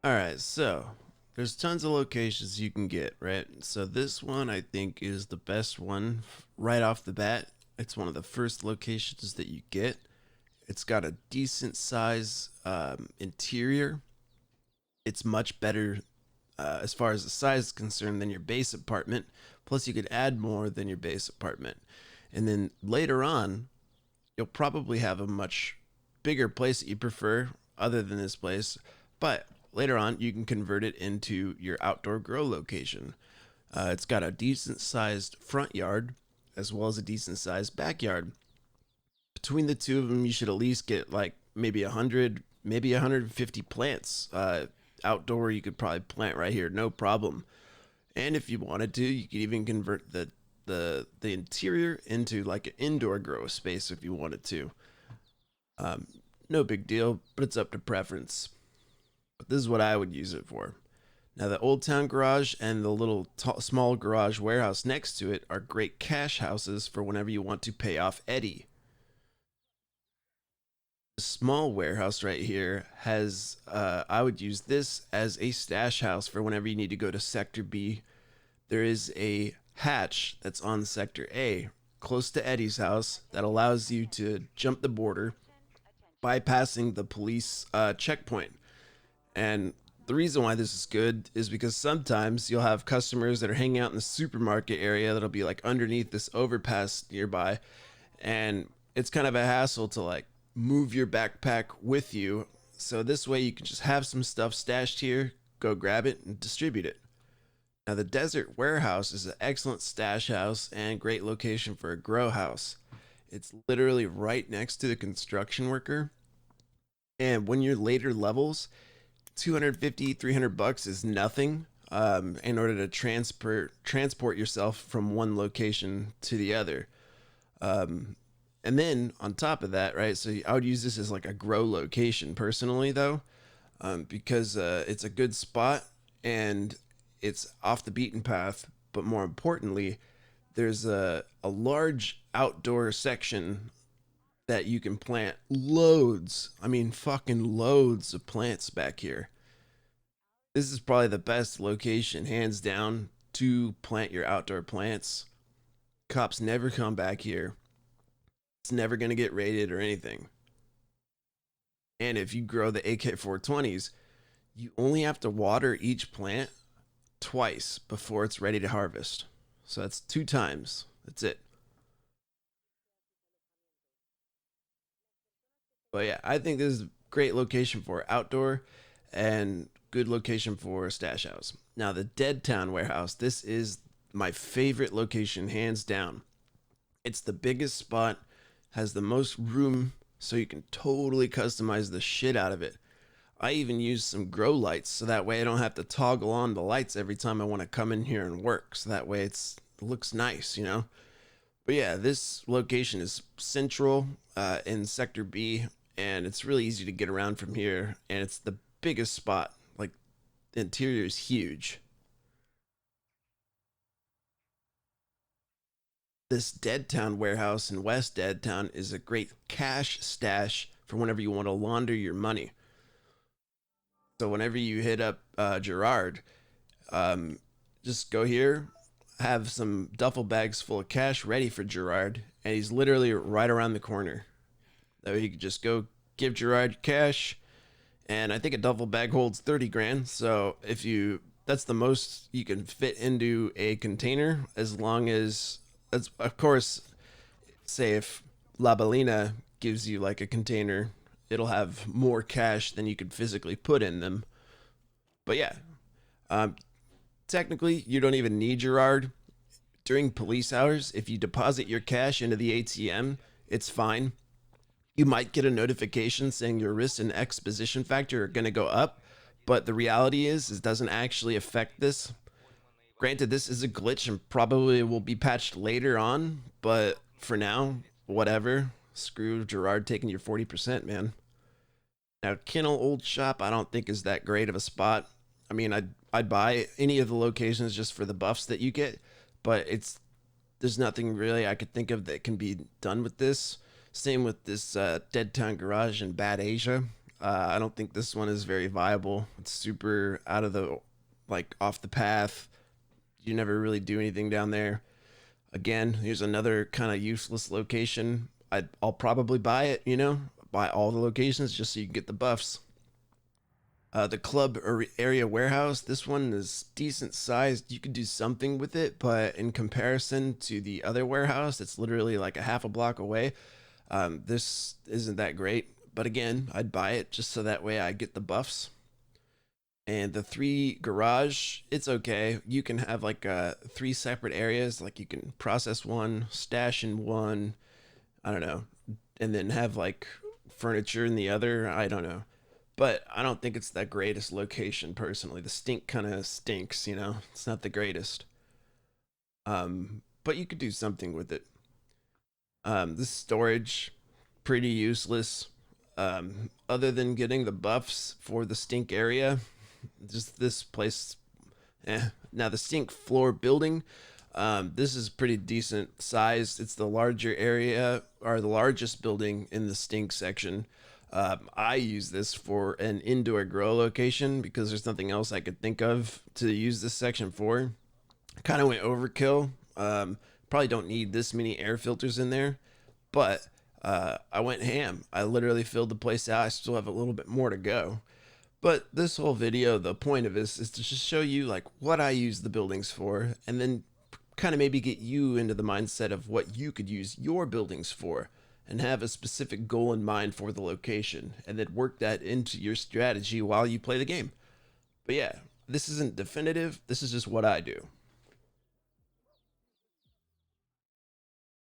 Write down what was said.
Alright, so there's tons of locations you can get, right? So this one I think is the best one right off the bat. It's one of the first locations that you get. It's got a decent size interior. It's much better as far as the size is concerned than your base apartment. Plus, you could add more than your base apartment. And then later on, you'll probably have a much bigger place that you prefer other than this place. But later on, you can convert it into your outdoor grow location. It's got a decent sized front yard as well as a decent sized backyard. Between the two of them, you should at least get like maybe 100, maybe 150 plants. Outdoor, you could probably plant right here, no problem. And if you wanted to, you could even convert the interior into like an indoor grow space if you wanted to. Um, no big deal, but it's up to preference. But this is what I would use it for. Now, the Old Town garage and the little small garage warehouse next to it are great cash houses for whenever you want to pay off Eddie. The small warehouse right here has, I would use this as a stash house for whenever you need to go to Sector B. There is a hatch that's on Sector A, close to Eddie's house, that allows you to jump the border bypassing the police checkpoint. And the reason why this is good is because sometimes you'll have customers that are hanging out in the supermarket area that'll be like underneath this overpass nearby, and it's kind of a hassle to like move your backpack with you. So this way you can just have some stuff stashed here, go grab it and distribute it. Now, the Desert Warehouse is an excellent stash house and great location for a grow house. It's literally right next to the construction worker. And when you're later levels, 250, 300 bucks is nothing in order to transport yourself from one location to the other. And then on top of that, right? So I would use this as like a grow location personally, though, because it's a good spot and it's off the beaten path. But more importantly, there's a large outdoor section that you can plant loads. I mean, fucking loads of plants back here. This is probably the best location, hands down, to plant your outdoor plants. Cops never come back here. It's never going to get raided or anything. And if you grow the AK-420s, you only have to water each plant twice before it's ready to harvest. So that's 2 times. That's it. But yeah, I think this is a great location for outdoor and good location for a stash house. Now, the DEADTOWN warehouse, this is my favorite location, hands down. It's the biggest spot, has the most room, so you can totally customize the shit out of it. I even use some grow lights so that way I don't have to toggle on the lights every time I want to come in here and work. So that way it looks nice, you know? But yeah, this location is central in Sector B, and it's really easy to get around from here. And it's the biggest spot. Like, the interior is huge. This DEADTOWN warehouse in West DEADTOWN is a great cash stash for whenever you want to launder your money. So whenever you hit up Gerard, just go here, have some duffel bags full of cash ready for Gerard, and he's literally right around the corner. That way you could just go give Gerard cash, and I think a duffel bag holds 30 grand. So if you, that's the most you can fit into a container, as long as, that's of course, say if La Balina gives you like a container, it'll have more cash than you could physically put in them. But yeah, um, technically, you don't even need Gerard. During police hours, if you deposit your cash into the ATM, it's fine. You might get a notification saying your risk and exposition factor are going to go up, but the reality is it doesn't actually affect this. Granted, this is a glitch and probably will be patched later on, but for now, whatever. Screw Gerard taking your 40%, man. Now, Kennel Old Shop, I don't think is that great of a spot. I mean, I'd buy any of the locations just for the buffs that you get, but there's nothing really I could think of that can be done with this. Same with this DEADTOWN garage in Bad Asia. I don't think this one is very viable. It's super out of the, like, off the path. You never really do anything down there. Again, here's another kind of useless location. I'll probably buy it, buy all the locations just so you can get the buffs. The club area warehouse, this one is decent sized. You could do something with it, but in comparison to the other warehouse, it's literally like a half a block away. This isn't that great, but again, I'd buy it just so that way I get the buffs. And the 3 garage, it's okay. You can have like 3 separate areas. Like you can process one, stash in one, I don't know, and then have like furniture in the other. I don't know. But I don't think it's that greatest location personally. The stink kind of stinks, It's not the greatest. But you could do something with it. This storage, pretty useless. Other than getting the buffs for the stink area, just this place. Now the stink floor building, this is pretty decent sized. It's the larger area, or the largest building in the stink section. I use this for an indoor grow location because there's nothing else I could think of to use this section for. Kind of went overkill. Probably don't need this many air filters in there, but I went ham. I literally filled the place out. I still have a little bit more to go. But this whole video, the point of this is to just show you like what I use the buildings for, and then kind of maybe get you into the mindset of what you could use your buildings for, and have a specific goal in mind for the location, and then work that into your strategy while you play the game. But yeah, this isn't definitive. This is just what I do.